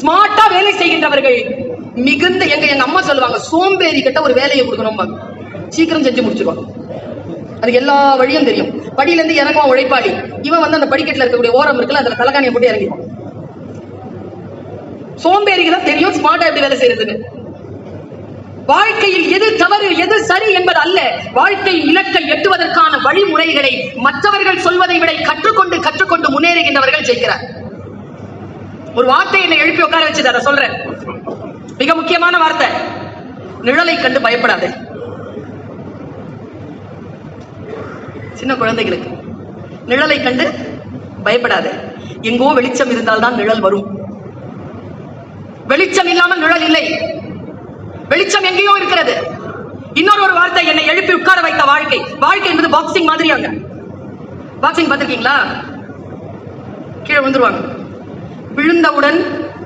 ஸ்மார்ட்டா வேலை செய்கின்றவர்கள் மிகுந்த எங்க அம்மா சொல்லுவாங்க, சோம்பேறி கிட்ட ஒரு வேலையை கொடுக்கணும், சீக்கிரம் செஞ்சு முடிச்சிருவாங்க. அதுக்கு எல்லா வழியும் தெரியும். படியில இருந்து இறங்குவான் உழைப்பாளி. இவன் வந்து அந்த படிக்கட்டுல இருக்கக்கூடிய ஓரம் இருக்குல்ல, அதுல தலகாணியை போட்டு இறங்கிடுவான். சோம்பேறிக்கு தான் தெரியும் ஸ்மார்ட்டா எப்படி வேலை செய்யறதுன்னு. வாழ்க்கையில் எது தவறு எது சரி என்பது அல்ல, வாழ்க்கை இலக்கை எட்டுவதற்கான வழிமுறைகளை மற்றவர்கள் சொல்வதை விட கற்றுக்கொண்டு முன்னேறுகின்றவர்கள் ஜெயிக்கிறார். ஒரு வார்த்தை என்னை எழுப்பி உட்கார வச்சு அதை சொல்றேன், மிக முக்கியமான வார்த்தை. நிழலை கண்டு பயப்படாதே. சின்ன குழந்தைகளுக்கு நிழலை கண்டு பயப்படாதே. எங்கோ வெளிச்சம் இருந்தால்தான் நிழல் வரும். வெளிச்சம் இல்லாமல் நிழல் இல்லை. வெளிச்சம் எங்கேயோ இருக்கிறது. இன்னொரு ஒரு வார்த்தை என்னை எழுப்பி உட்கார வைத்த வாழ்க்கை. வாழ்க்கை என்பது பாக்ஸிங் மாதிரியாங்க. பாக்ஸிங் பார்த்திருக்கீங்களா? கீழே வந்துருவாங்க. விழுந்தவுடன்,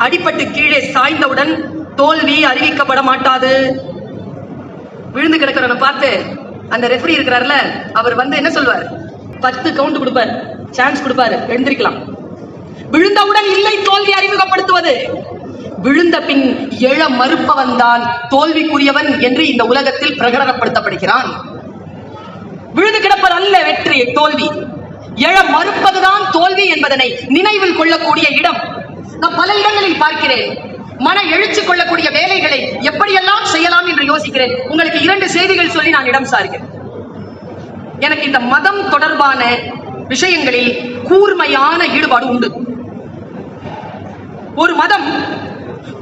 அடிபட்டு கீழே சாய்ந்தவுடன் தோல்வி அறிவிக்கப்பட மாட்டாது. விழுந்து கிடக்கிறவனை பார்த்து அந்த ரெஃபரி இருக்கிறார்ல, அவர் வந்து என்ன சொல்வார்? 10 கவுண்ட் கொடுப்பார், சான்ஸ் கொடுப்பாரு, எழுந்திருக்கலாம். விழுந்தவுடன் இல்லை தோல்வி அறிமுகப்படுத்துவது. விழுந்த பின் எழ மறுப்பவன் தான் தோல்விக்குரியவன் என்று இந்த உலகத்தில் பிரகடனப்படுத்தப்படுகிறான். விழுந்து கிடப்பது அல்ல வெற்றி தோல்வி, எழ மறுப்பதுதான் தோல்வி என்பதனை நினைவில் கொள்ளக்கூடிய இடம். நான் பல இடங்களில் பார்க்கிறேன். மன எழுச்சி கொள்ளக்கூடிய வேலைகளை எப்படியெல்லாம் செய்யலாம் என்று யோசிக்கிறேன். உங்களுக்கு 2 செய்திகள் சொல்லி நான் இடம் சார்கிறேன். எனக்கு இந்த மதம் தொடர்பான விஷயங்களில் கூர்மையான ஈடுபாடு உண்டு. ஒரு மதம்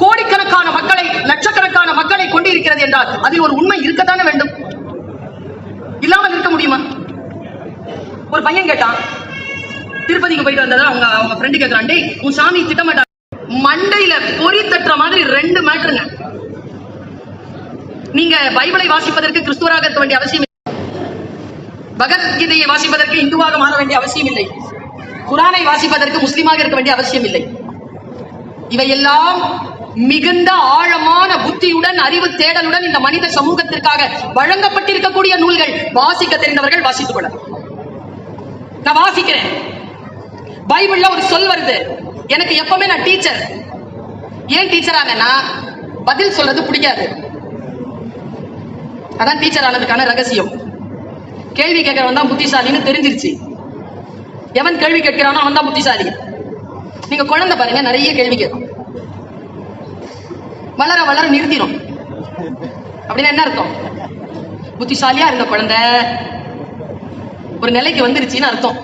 கோடிக்கணக்கான மக்களை, லட்சக்கணக்கான மக்களை கொண்டிருக்கிறது என்றால் அதில் ஒரு உண்மை இருக்கத்தானே வேண்டும். இல்லாமல் இருக்க முடியுமா? ஒரு பையன் கேட்டான், திருப்பதிக்கு போயிட்டு வந்ததா அவங்க ஃப்ரெண்டு கேட்கிறான், டேய் உன் சாமி திட்டமாட்டா? மண்டையில பொறி தட்டுற மாதிரி 2 மேட்டருங்க. நீங்க பைபிளை வாசிப்பதற்கு கிறிஸ்துவராக இருக்க வேண்டிய அவசியம் இல்லை. பகவத்கீதையை வாசிப்பதற்கு இந்துவாக மாற வேண்டிய அவசியம் இல்லை. குரானை வாசிப்பதற்கு முஸ்லிமாக இருக்க வேண்டிய அவசியம் இல்லை. இவையெல்லாம் மிகுந்த ஆழமான புத்தியுடன், அறிவு தேடலுடன் இந்த மனித சமூகத்திற்காக வழங்கப்பட்டிருக்கக்கூடிய நூல்கள். வாசிக்க தெரிந்தவர்கள் வாசித்துக் கொள்ள. நான் வாசிக்கிறேன். பைபிள்ல ஒரு சொல் வருது. எனக்கு எப்பவுமே நான் டீச்சர். ஏன் டீச்சர் ஆனா பதில் சொல்றது பிடிக்காது. அதான் டீச்சர் ஆனதுக்கான ரகசியம். கேள்வி கேட்கிறவன் தான் புத்திசாலின்னு தெரிஞ்சிருச்சு. எவன் கேள்வி கேட்கிறானோ அவன் தான் புத்திசாலி. நீங்க குழந்தை பாருங்க, நிறைய கேள்வி கேட்கும். வளர வளர நிறுத்திடும். அப்படின்னா என்ன அர்த்தம்? புத்திசாலியா இருந்த குழந்தை ஒரு நிலைக்கு வந்துருச்சுன்னு அர்த்தம்.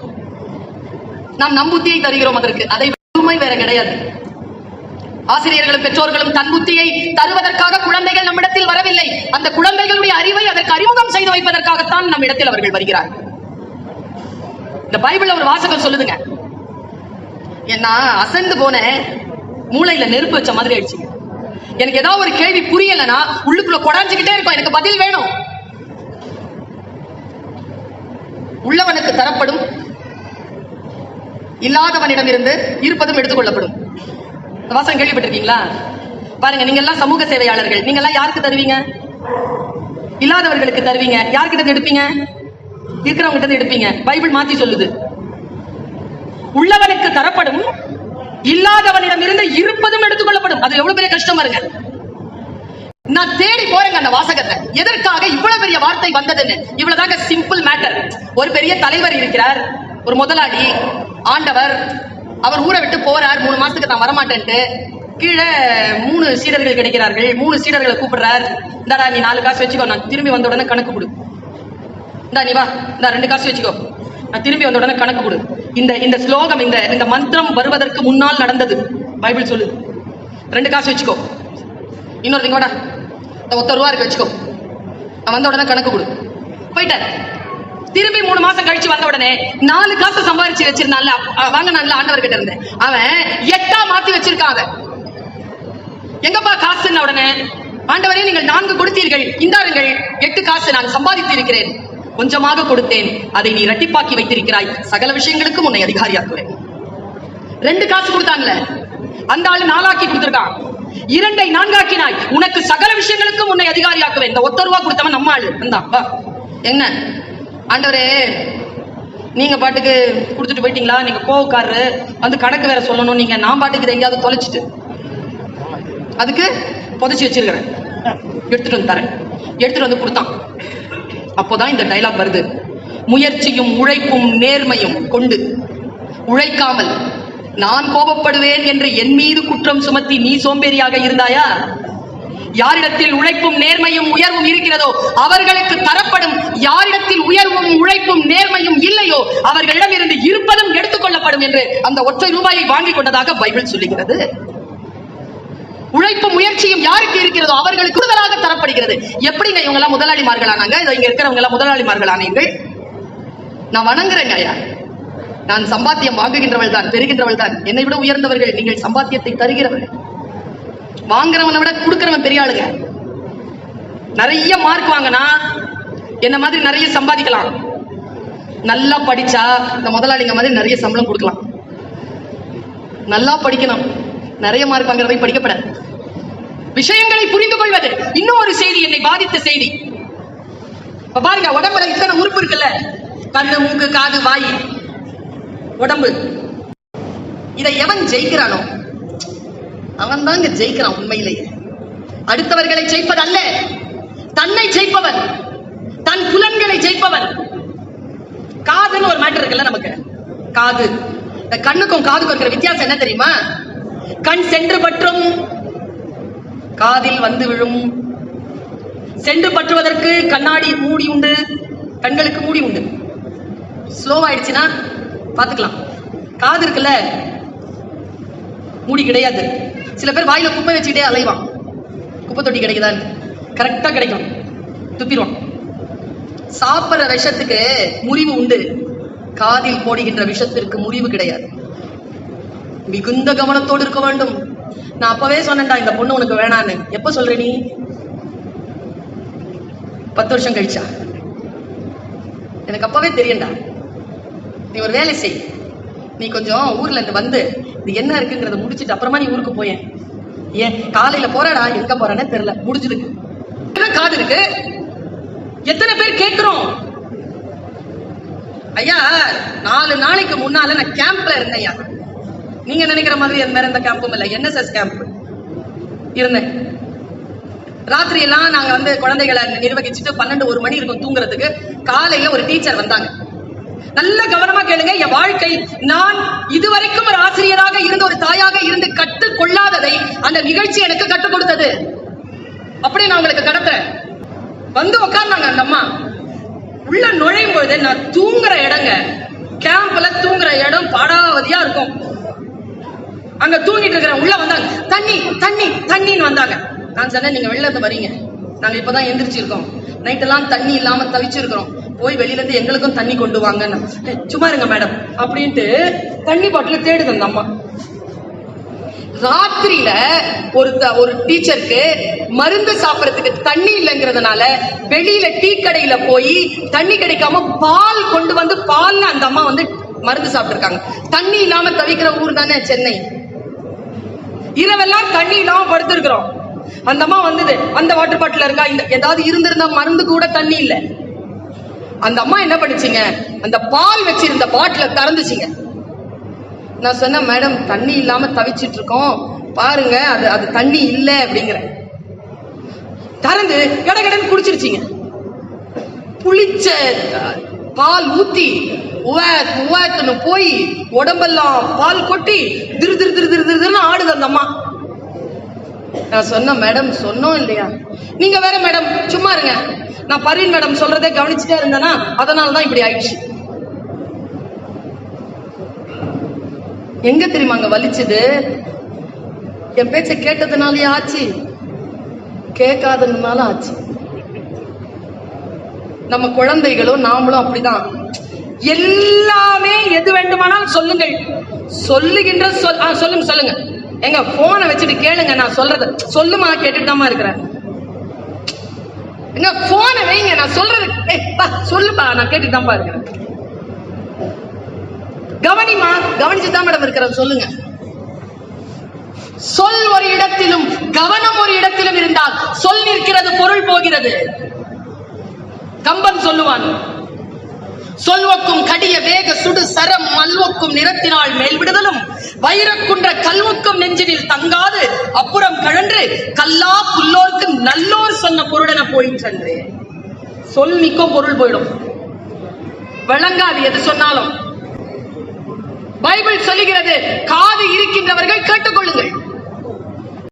நாம் நம் புத்தியை தருகிறோம் அதற்கு. அதை உண்மை வேற கிடையாது. ஆசிரியர்களும் பெற்றோர்களும் தன் புத்தியை தருவதற்காக குழந்தைகள் நம்மிடத்தில் வரவில்லை. அந்த குழந்தைகளுடைய அறிவை அதற்கு அறிமுகம் செய்து வைப்பதற்காகத்தான் நம் இடத்தில் அவர்கள் வருகிறார். இந்த பைபிள்ல ஒரு வாசகம் சொல்லுதுங்க, என்ன அசந்து போன மூளையில நெருப்பு வச்ச மாதிரி ஆயிடுச்சு. எனக்கு ஏதாவது ஒரு கேள்வி புரியலன்னா உள்ளுக்குள்ள கொடாஞ்சுக்கிட்டே இருக்கும், எனக்கு பதில் வேணும். உள்ளவனுக்கு தரப்படும், இல்லாதவனிடம் இருந்து இருப்பதும் எடுத்துக்கொள்ளப்படும். வாசகம் கேள்விப்பட்டிருக்கீங்களா? பாருங்க, நீங்க எல்லாம் சமூக சேவையாளர்கள். நீங்க எல்லாம் யாருக்கு தருவீங்க? இல்லாதவர்களுக்கு தருவீங்க. யார்கிட்ட எடுப்பீங்க? இருக்கிறவங்க கிட்ட எடுப்பீங்க. பைபிள் மாத்தி சொல்லுது, உள்ளவனுக்கு தரப்படும், இல்லாதவனிடம் இருந்து இருப்பதும் எடுத்துக்கொள்ளப்படும். அது எவ்வளவு பெரிய கஷ்டம் பாருங்க. நான் தேடி போறேங்க அந்த வாசகத்தை, எதற்காக இவ்வளவு பெரிய வார்த்தை வந்ததுன்னு. இவ்வளவுதாங்க சிம்பிள் மேட்டர். ஒரு பெரிய தலைவர் இருக்கிறார், ஒரு முதலாளி, ஆண்டவர். அவர் ஊரை விட்டு போறார், 3 மாசத்துக்கு தான் வரமாட்டேன்ட்டு. கீழே 3 சீடர்கள் கிடைக்கிறார்கள். 3 சீடர்களை கூப்பிடுறார். இந்தாடா நீ 4 காசு வச்சுக்கோ, நான் திரும்பி வந்த உடனே கணக்கு கொடு. இந்தா நீ வா, இந்த 2 காசு வச்சுக்கோ, நான் திரும்பி வந்த உடனே கணக்கு கொடு. இந்த ஸ்லோகம், இந்த மந்திரம் வருவதற்கு முன்னால் நடந்தது. பைபிள் சொல்லுது. 2 காசு வச்சுக்கோ, இன்னொருத்தங்க வாடா, ₹1 இருக்கு வச்சுக்கோ, அவன் வந்த உடனே கணக்கு கொடு. போயிட்டார். திரும்பி 3 மாசம் கழிச்சு வந்த உடனே 4 காசு சம்பாதிச்சு வச்சிருந்தான்ல, வாங்கினான்ல ஆண்டவர் கிட்ட இருந்து, அவன் 8ஆ மாத்தி வச்சிருக்காங்க. எங்கப்பா காசுன்ன உடனே, ஆண்டவரே நீங்கள் 4 கொடுத்தீர்கள், இந்தாருங்கள் 8 காசு நான் சம்பாதித்து இருக்கிறேன். கொஞ்சமாக கொடுத்தேன், அதை நீ இரட்டிப்பாக்கி வைத்திருக்கிறாய். சகல விஷயங்களுக்கும் உன்னை அதிகாரியாக்குவேன். 2 காசு கொடுத்தாங்கல்ல, அந்த ஆளு 4 ஆக்கி கொடுத்திருக்கான். 2ஐ 4 ஆக்கினாய், உனக்கு சகல விஷயங்களுக்கும் உன்னை அதிகாரியாக்குவேன். இந்த ₹1 கொடுத்தவன் நம்ம ஆளு. என்ன ஆண்டவரே, நீங்க பாட்டுக்கு கொடுத்துட்டு போயிட்டீங்களா? நீங்க கோவக்காரரு, வந்து கணக்கு வேற சொல்லணும். நீங்க நான் பாட்டுக்கு எங்கேயாவது தொலைச்சிட்டு அதுக்கு புதைச்சி வச்சிருக்கிறேன், எடுத்துட்டு வந்து தரேன். எடுத்துட்டு வந்து கொடுத்தான். அப்போதான் இந்த டைலாக் வருது. முயற்சியும் உழைப்பும் நேர்மையும் கொண்டு உழைக்காமல் நான் கோபப்படுவேன் என்று என் மீது குற்றம் சுமத்தி நீ சோம்பேறியாக இருந்தாயா? யாரிடத்தில் உழைப்பும் நேர்மையும் உயர்வும் இருக்கிறதோ அவர்களுக்கு தரப்படும். யாரிடத்தில் உயர்வும் உழைப்பும் நேர்மையும் இல்லையோ அவர்களிடம் இருந்து இருப்பதும் எடுத்துக் கொள்ளப்படும் என்று அந்த ஒற்றை ரூபாயை வாங்கிக் கொண்டதாக பைபிள் சொல்லுகிறது. உழைப்பும் முயற்சியும் யாருக்கு இருக்கிறதோ அவர்களுக்கு கூடுதலாக தரப்படுகிறது. எப்படிங்க இவங்க எல்லாம் முதலாளிமார்களானாங்க? இங்க இருக்கிறவங்க எல்லாம் முதலாளிமார்களானீர்கள். நான் வணங்குறேங்க ஐயா. நான் சம்பாத்தியம் வாங்குகின்றவள் தான், பெறுகின்றவள் தான். என்னை விட உயர்ந்தவர்கள் நீங்கள், சம்பாத்தியத்தை தருகிறவர்கள். வாங்குறவனை விட கொடுக்கிறவன் பெரிய ஆளுங்க. நிறைய மார்க் வாங்கினா என்ன மாதிரி நிறைய சம்பாதிக்கலாம். நல்லா படிச்சா இந்த முதலாளிங்க மாதிரி நிறைய சம்பளம் கொடுக்கலாம். நல்லா படிக்கணும், நிறைய மார்க் வாங்குறதை படிக்கப்படாது. விஷயங்களை புரிந்து கொள்வது. இன்னும் ஒரு செய்தி என்னை பாதித்த செய்தி. பாருங்க, உடம்புல இத்தனை உறுப்பு இருக்குல்ல, கண்ணு, மூக்கு, காது, வாய், உடம்பு. இதை எவன் ஜெயிக்கிறானோ அவன் தாங்க ஜெயிக்கிறான். உண்மையிலேயே அடுத்தவர்களை ஜெயிப்பது அல்ல, தன்னை ஜெயிப்பவன், தன் புலன்களை ஜெயிப்பவன். காதுன்னு ஒரு மேட்டர் இருக்குல்ல நமக்கு. காது, இந்த கண்ணுக்கும் காதுக்கும் இருக்கிற வித்தியாசம் என்ன தெரியுமா? கண் சென்று பற்றும், காதில் வந்து விழும். சென்று பற்றுவதற்கு கண்ணாடி மூடி உண்டு, கண்களுக்கு மூடி உண்டு. ஸ்லோவாயிடுச்சுன்னா பாத்துக்கலாம். காது இருக்குல்ல, மூடி கிடையாது. சில பேர் வாயில குப்பை வச்சுக்கிட்டே அலைவான். குப்பை தொட்டி கிடைக்குதான், கரெக்டா கிடைக்கும், துப்பிடுவான். சாப்பிட்ற விஷத்துக்கு முறிவு உண்டு, காதில் போடுகின்ற விஷத்திற்கு முறிவு கிடையாது. மிகுந்த கவனத்தோடு இருக்க வேண்டும். நான் அப்பவே சொன்னேன்டா இந்த பொண்ணு உனக்கு வேணான்னு. எப்ப சொல்ற நீ? 10 வருஷம் கழிச்சா? எனக்கு அப்பவே தெரியும்டா. நீ ஒரு வேலை செய், நீ கொஞ்சம் ஊர்ல இருந்து வந்து இது என்ன இருக்குங்கிறத முடிச்சுட்டு அப்புறமா நீ ஊருக்கு போயேன். ஏன் காலையில போறடா, எங்க போறானே தெரியல, முடிஞ்சதுக்கு. காது இருக்கு. எத்தனை பேர் கேட்கிறோம், ஐயா 4 நாளைக்கு முன்னால நான் கேம்ப்ல இருந்தேன். ஐயா நீங்க நினைக்கிற மாதிரி எந்த கேம்பும் இல்லை, NSS கேம்ப் இருந்தேன். ராத்திரி எல்லாம் நாங்க வந்து குழந்தைகளை நிர்வகிச்சுட்டு 12-1 மணி இருக்கும் தூங்குறதுக்கு. காலையில ஒரு டீச்சர் வந்தாங்க. நல்ல கவனமா கேளுங்க. என் வாழ்க்கை, நான் இதுவரைக்கும் ஒரு ஆசிரியராக இருந்து ஒரு தாயாக இருந்து கற்றுக் கொள்ளாததை அந்த நிகழ்ச்சி எனக்கு கற்றுக் கொடுத்தது. அப்படி நான் உங்களுக்கு கடத்துறேன். வந்து உட்கார்ந்தாங்க அந்த அம்மா. உள்ள நுழையும் பொழுது நான் தூங்குற இடங்க, கேம்ப்ல தூங்குற இடம் பாடாவதியா இருக்கும். அங்க தூங்கிட்டு இருக்கிறேன். உள்ள வந்தாங்க, தண்ணி தண்ணி தண்ணின்னு வந்தாங்க. நான் சொன்னேன், நீங்க வெளில இருந்து வரீங்க, நாங்க இப்பதான் எந்திரிச்சிருக்கோம், நைட்டெல்லாம் தண்ணி இல்லாம தவிச்சிருக்கிறோம், போய் வெளியில இருந்து எங்களுக்கும் தண்ணி கொண்டு வாங்க. சும்மா இருங்க மேடம் அப்படின்ட்டு தண்ணி பாட்டில் தேடுது அந்த அம்மா. ராத்திரியில ஒரு டீச்சருக்கு மருந்து சாப்பிடறதுக்கு தண்ணி இல்லைங்கிறதுனால வெளியில டீ கடையில போய் தண்ணி கிடைக்காம பால் கொண்டு வந்து பால்ல அந்த அம்மா வந்து மருந்து சாப்பிட்டுருக்காங்க. தண்ணி இல்லாம தவிக்கிற ஊர் தானே சென்னை. இரவெல்லாம் தண்ணி இல்லாம படுத்திருக்கிறோம். அந்த அம்மா வந்தது, அந்த வாட்டர் பாட்டில் இருக்கா, இந்த ஏதாவது இருந்திருந்தா மருந்து கூட தண்ணி இல்லை. அந்த அம்மா என்ன பண்ணுச்சுங்க, அந்த பால் வச்சிருந்த பாட்டில திறந்துச்சுங்க. நான் சொன்னேன், மேடம் தண்ணி இல்லாம தவிச்சிட்டு இருக்கோம் பாருங்க, அது தண்ணி இல்லை அப்படிங்கிற. திறந்து கடகடன்னு குடிச்சிருச்சிங்க. புளிச்ச பால் ஊத்தி உவாத்துன்னு போய் உடம்பெல்லாம் பால் கொட்டி திரு திரு திரு திரு திருன்னு ஆடுது அந்த அம்மா. நான் சொன்னேன், மேடம் சொன்னோம் இல்லையா, நீங்க வேற மேடம் சும்மா இருங்க, நான் பரீன் மேடம் சொல்றதை கவனிச்சுட்டே இருந்தேன்னா அதனாலதான் இப்படி ஆயிடுச்சு. எங்க தெரியுமாங்க வலிச்சது? என் பேச்ச கேட்டதுனாலே ஆச்சு, கேட்காததுனால ஆச்சு. நம்ம குழந்தைகளும் நாமளும் அப்படிதான். எல்லாமே எது வேண்டுமானாலும் சொல்லுங்கள், சொல்லுகின்ற சொல்லுங்க சொல்லுங்க. எங்க போனை வச்சுட்டு கேளுங்க, நான் சொல்றது சொல்லுமா கேட்டுட்டு தாமா இருக்கிறேன். எங்க போனை வைங்க, நான் சொல்றது சொல்லுப்பா, நான் கேட்டுட்டு தான்ப்பா இருக்கிறேன். கவனிமா, கவனிச்சுதான் மேடம் இருக்கிறது, சொல்லுங்க. சொல் ஒரு இடத்திலும் கவனம் ஒரு இடத்திலும் இருந்தால் சொல் நிற்கிறது, பொருள் போகிறது. கம்பன் சொல்லுவான், சொல்வக்கும் கடிய வேக சுடு சரம் மல்வக்கும் நிறத்தினால் மேல் விடுதலும் வைரக்குன்ற கல்வக்கும் நெஞ்சினில் தங்காது அப்புறம் கழன்று கல்லா புல்லோர்க்கு நல்லோர் சொன்ன பொருளென போயிற்றன்று. சொல் நிற்கும் பொருள் போயிடும், விளங்காது எது சொன்னாலும். பைபிள் சொல்லுகிறது, காது இருக்கின்றவர்கள் கேட்டுக்கொள்ளுங்கள்.